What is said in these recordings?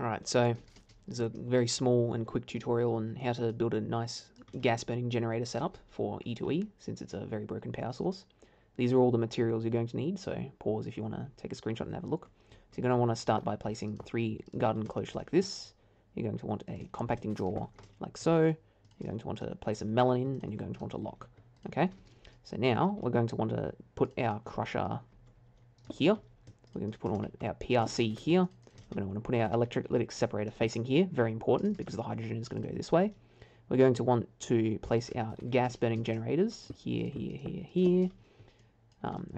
Alright, so there's a very small and quick tutorial on how to build a nice gas burning generator setup for E2E, since it's a very broken power source. These are all the materials you're going to need, so pause if you want to take a screenshot and have a look. So you're going to want to start by placing 3 garden cloches like this. You're going to want a compacting jaw like so. You're going to want to place a melon in, and you're going to want a lock. Okay, so now we're going to want to put our crusher here. We're going to put on our PRC here. We're going to want to put our electrolytic separator facing here, very important because the hydrogen is going to go this way. We're going to want to place our gas burning generators here, here, here, here.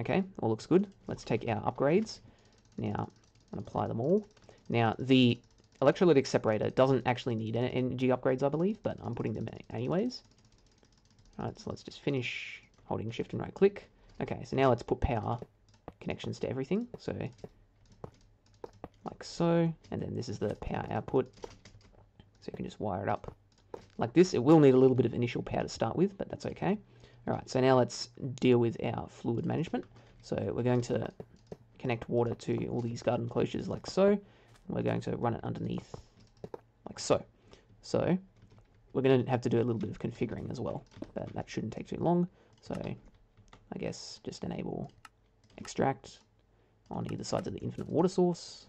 Okay, all looks good. Let's take our upgrades now and apply them all. Now, the electrolytic separator doesn't actually need energy upgrades, I believe, but I'm putting them in anyways. Alright, so let's just finish holding shift and right click. Okay, so now let's put power connections to everything. So like so, and then this is the power output, so you can just wire it up like this. It will need a little bit of initial power to start with, but that's okay. Alright, so now let's deal with our fluid management. So we're going to connect water to all these garden closures like so, and we're going to run it underneath like so. So we're going to have to do a little bit of configuring as well, but that shouldn't take too long. So I guess just enable extract on either sides of the infinite water source.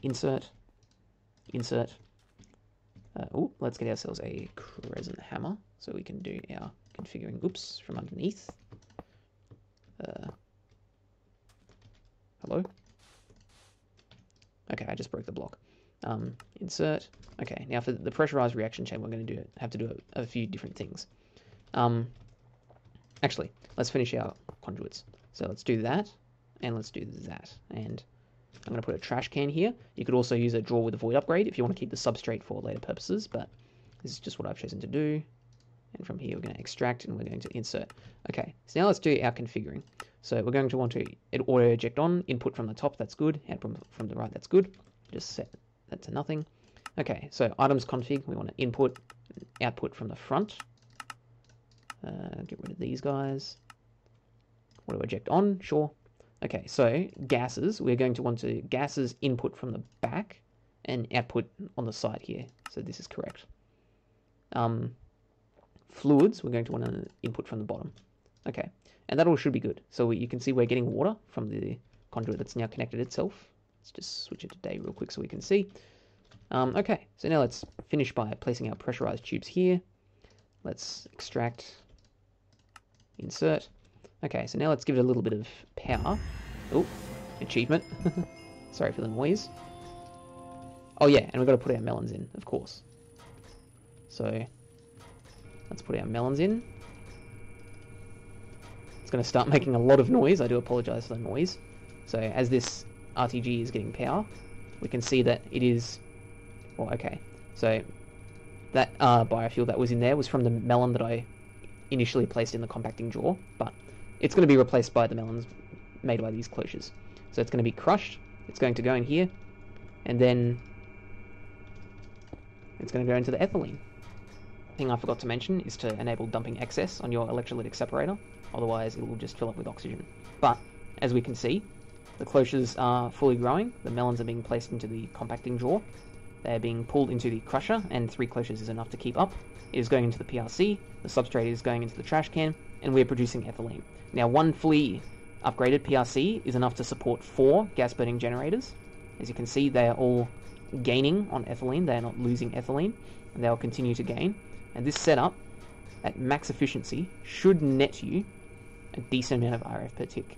Insert. Let's get ourselves a crescent hammer so we can do our configuring. Oops, from underneath. Hello? Okay, I just broke the block. Insert. Okay, now for the pressurized reaction chamber, we're going to have to do a few different things. Actually, let's finish our conduits. So let's do that, and let's do that. And I'm going to put a trash can here. You could also use a drawer with a void upgrade if you want to keep the substrate for later purposes, but this is just what I've chosen to do. And from here, we're going to extract, and we're going to insert. Okay, so now let's do our configuring. So we're going to want to auto eject on, input from the top, that's good. Output from the right, that's good. Just set that to nothing. Okay, so items config, we want to input, output from the front. Get rid of these guys. Auto eject on, sure. Okay, so gases, we're going to want to gases input from the back and output on the side here. So this is correct. Fluids, we're going to want to input from the bottom. Okay, and that all should be good. So you can see we're getting water from the conduit that's now connected itself. Let's just switch it to day real quick so we can see. Okay, so now let's finish by placing our pressurized tubes here. Let's extract, insert. Okay, so now let's give it a little bit of power. Oh, achievement. Sorry for the noise. Oh yeah, and we've got to put our melons in, of course. So let's put our melons in. It's going to start making a lot of noise. I do apologize for the noise. So as this RTG is getting power, we can see that it is... Well, okay. So that biofuel that was in there was from the melon that I initially placed in the compacting jaw, but it's going to be replaced by the melons made by these cloches. So it's going to be crushed, it's going to go in here, and then it's going to go into the ethylene. Thing I forgot to mention is to enable dumping excess on your electrolytic separator, otherwise it will just fill up with oxygen. But, as we can see, the cloches are fully growing, the melons are being placed into the compacting jaw, they're being pulled into the crusher, and 3 cloches is enough to keep up. It is going into the PRC, the substrate is going into the trash can, and we're producing ethylene. Now, one fully upgraded PRC is enough to support 4 gas-burning generators. As you can see, they are all gaining on ethylene. They are not losing ethylene, and they will continue to gain. And this setup, at max efficiency, should net you a decent amount of RF per tick.